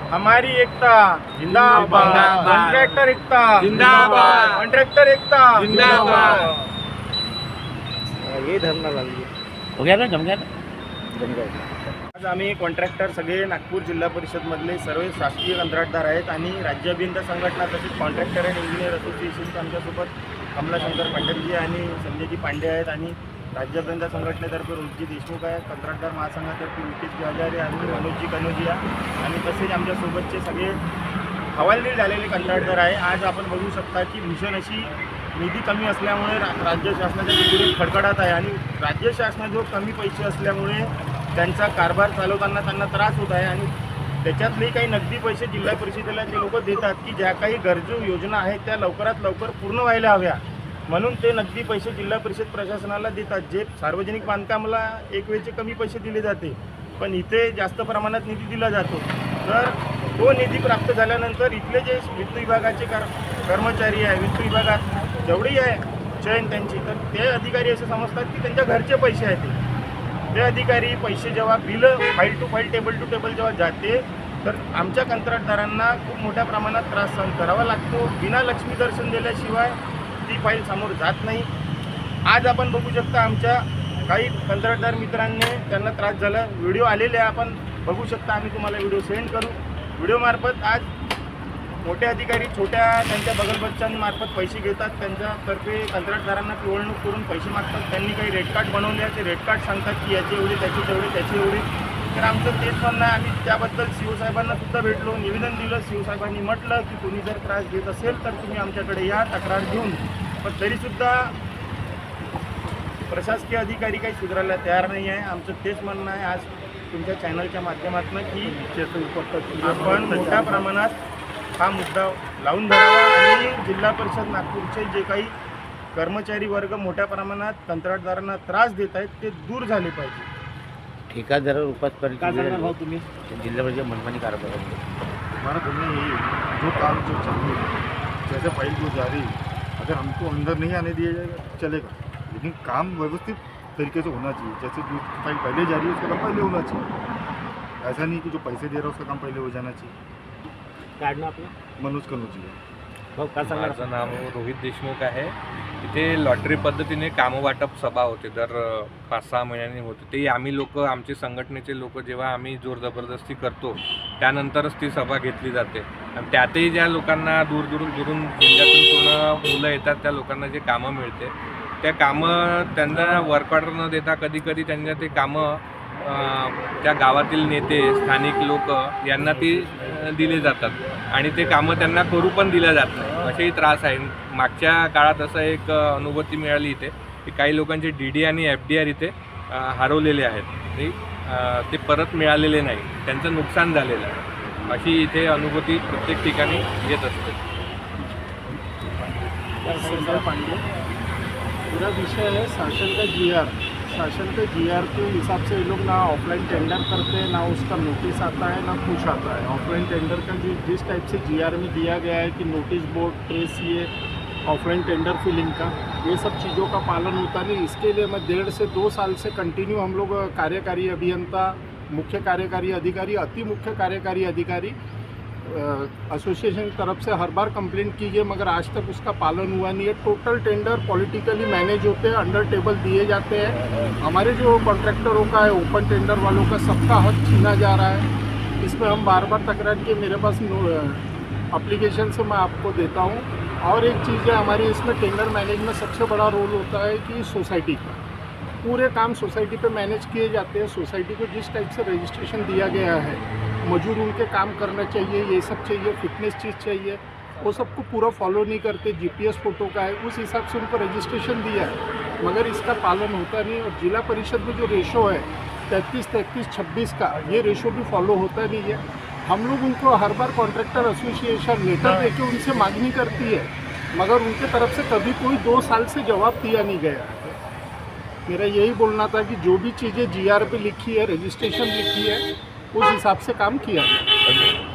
हमारी एकता जिंदाबाद, कॉन्ट्रॅक्टर एकता जिंदाबाद, कॉन्ट्रॅक्टर एकता जिंदाबाद। ये धरना लागली हो गया ना, जम गया ना। आज आम्ही कॉन्ट्रॅक्टर सगळे नागपूर जिल्हा परिषदमधले सर्व शासकीय कंत्राटदार आहेत आणि राज्य अभियंता संघटना तसेच कॉन्ट्रॅक्टर अँड इंजिनियर असोसिएशनचे आमच्यासोबत कमलाशंकर पंडितजी आणि संजयजी पांडे आहेत आणि राज्य अभियंता संघटनेतर्फे रोहितजी देशमुख आहे, कंत्राटदार महासंघातर्फे विकेतजी हजारे आणि मनोजजी कनोजिया आणि तसेच आमच्यासोबतचे सगळे हवालदिल झालेले कंत्राटदार आहे। आज आपण बघू शकता की भीषण अशी निधी कमी असल्यामुळे राज्य शासनाच्या तिजोरीत खडखडाट आहे आणि राज्य शासनाजवळ कमी पैसे असल्यामुळे त्यांचा कारभार चालवताना त्यांना त्रास होत आहे आणि त्याच्यातले काही नगदी पैसे जिल्हा परिषदेला जे लोक देतात की ज्या काही गरजू योजना आहेत त्या लवकरात लवकर पूर्ण व्हायला हव्या म्हणून ते नगदी पैसे जिल्हा परिषद प्रशासनाला देतात। जे सार्वजनिक बांधकामाला एक वेळचे कमी पैसे दिले जाते पण इथे जास्त प्रमाणात निधी दिला जातो। तर तो निधी प्राप्त झाल्यानंतर इथले जे वित्त विभागाचे कर्मचारी आहे, वित्त विभागात जेवढी आहे चयन त्यांची, तर ते अधिकारी असे समजतात की त्यांच्या घरचे पैसे आहेत। ते अधिकारी पैसे जेव्हा बिलं file to file table to table जेव्हा जाते तर आमच्या कंत्राटदारांना खूप मोठ्या प्रमाणात त्रास सहन करावा लागतो। बिना लक्ष्मी दर्शन दिल्याशिवाय ती फाईल समोर जात नाही। आज आपण बघू शकता आमच्या काही कंत्राटदार मित्रांनी त्यांना त्रास झाला, व्हिडिओ आलेले आहे, आपण बघू शकता, आम्ही तुम्हाला व्हिडिओ सेंड करू। व्हिडिओमार्फत आज मोठे अधिकारी छोट्या त्यांच्या बगलबच्चांमार्फत पैसे घेतात, त्यांच्यातर्फे कंत्राटदारांना पिवळणूक करून पैसे मागतात। त्यांनी काही रेट कार्ड बनवले आहे, ते रेट कार्ड सांगतात की याचे एवढे, त्याचे तेवढे, त्याचे एवढे। तर आमचं तेच म्हणणं आहे, आम्ही त्याबद्दल सीओ साहेबांना सुद्धा भेटलो, निवेदन दिलं। सीओ साहेबांनी म्हटलं की कोणी जर त्रास घेत असेल तर तुम्ही आमच्याकडे या तक्रार घेऊन, पण तरीसुद्धा प्रशासकीय अधिकारी काही सुधारायला तयार नाही आहे। आमचं तेच म्हणणं आहे आज तुमच्या चॅनलच्या माध्यमातून की आपण मोठ्या प्रमाणात हा मुद्दा लावून धरावा आणि जिल्हा परिषद नागपूरचे जे काही कर्मचारी वर्ग मोठ्या प्रमाणात कंत्राटदारांना त्रास देत आहेत ते दूर झाले पाहिजे। ठेकेदार रूपात भाऊ तुम्ही जिल्हा परिषद मनमानी कारभार करते। हमारा बोलना यही है, जो काम जो चालू है, जैसे फाइल जो जारी, अगर हमको अंदर नहीं आने दिया जाएगा चलेगा, लेकिन काम व्यवस्थित तरीके से होना चाहिए। जैसे जो फाइल पहले जारी है उसका काम पहले होना चाहिए, ऐसा नहीं कि जो पैसे दे रहा है उसका काम पहले हो जाना चाहिए। काढणं आपलं मनोज कनोजिया। भाऊ काय सांगा। माझं नाव रोहित देशमुख आहे। इथे लॉटरी पद्धतीने कामवाटप सभा होते, दर 5-6 महिन्यांनी होते। ते आम्ही लोक, आमचे संघटनेचे लोक जेव्हा आम्ही जोर जबरदस्ती करतो त्यानंतरच ती सभा घेतली जाते आणि त्यातही ज्या लोकांना दुरून जिल्ह्यातून पूर्ण मुलं येतात त्या लोकांना जे कामं मिळते त्या कामं त्यांना वर्क ऑर्डर न देता कधी कधी त्यांना ते कामं त्या गावातील नेते, स्थानिक लोक यांना ती दिले जातात आणि ते कामं त्यांना करू पण दिल्या जात नाही, असेही त्रास आहे। मागच्या काळात असं एक अनुभूती मिळाली इथे की काही लोकांचे DD आणि FDR इथे हरवलेले आहेत, ते परत मिळालेले नाही, त्यांचं नुकसान झालेलं आहे, अशी इथे अनुभूती प्रत्येक ठिकाणी येत असते। पूरा विषय है शासन का GR। शासन के GR के हिसाब से ये लोग ना ऑफलाइन टेंडर करते हैं, ना उसका नोटिस आता है, ना कुछ आता है। ऑफलाइन टेंडर का जिस टाइप से GR में दिया गया है कि नोटिस बोर्ड, ट्रेस, ये ऑफलाइन टेंडर फिलिंग का, ये सब चीज़ों का पालन होता नहीं। इसके लिए मैं 1.5 से 2 साल से कंटिन्यू हम लोग कार्यकारी अभियंता, मुख्य कार्यकारी अधिकारी, अति मुख्य कार्यकारी अधिकारी एसोसिएशन की तरफ से हर बार कंप्लेंट की गई, मगर आज तक उसका पालन हुआ नहीं है। टोटल टेंडर पॉलिटिकली मैनेज होते हैं, अंडर टेबल दिए जाते हैं। हमारे जो कॉन्ट्रैक्टरों का है, ओपन टेंडर वालों का, सबका हक छीना जा रहा है। इसमें हम बार बार तकरार किए, मेरे पास एप्लीकेशन से मैं आपको देता हूँ। और एक चीज़ है हमारी इसमें टेंडर मैनेज में सबसे बड़ा रोल होता है कि सोसाइटी का पूरे काम सोसाइटी पे मैनेज किए जाते हैं। सोसाइटी को जिस टाइप से रजिस्ट्रेशन दिया गया है, मजदूर उनके काम करना चाहिए, ये सब चाहिए, फिटनेस चीज़ चाहिए, वो सबको पूरा फॉलो नहीं करते। GPS फ़ोटो का है, उस हिसाब से उनको रजिस्ट्रेशन दिया है, मगर इसका पालन होता नहीं। और जिला परिषद में जो रेशो है 33-33-26 का, ये रेशो भी फॉलो होता नहीं है। हम लोग उनको हर बार कॉन्ट्रैक्टर एसोसिएशन लेटर देके उनसे मांगनी करती है, मगर उनके तरफ से कभी कोई 2 साल से जवाब दिया नहीं गया। मेरा यही बोलना था कि जो भी चीज़ें GR पे लिखी है, रजिस्ट्रेशन लिखी है, उस हिसाब से काम किया जाए।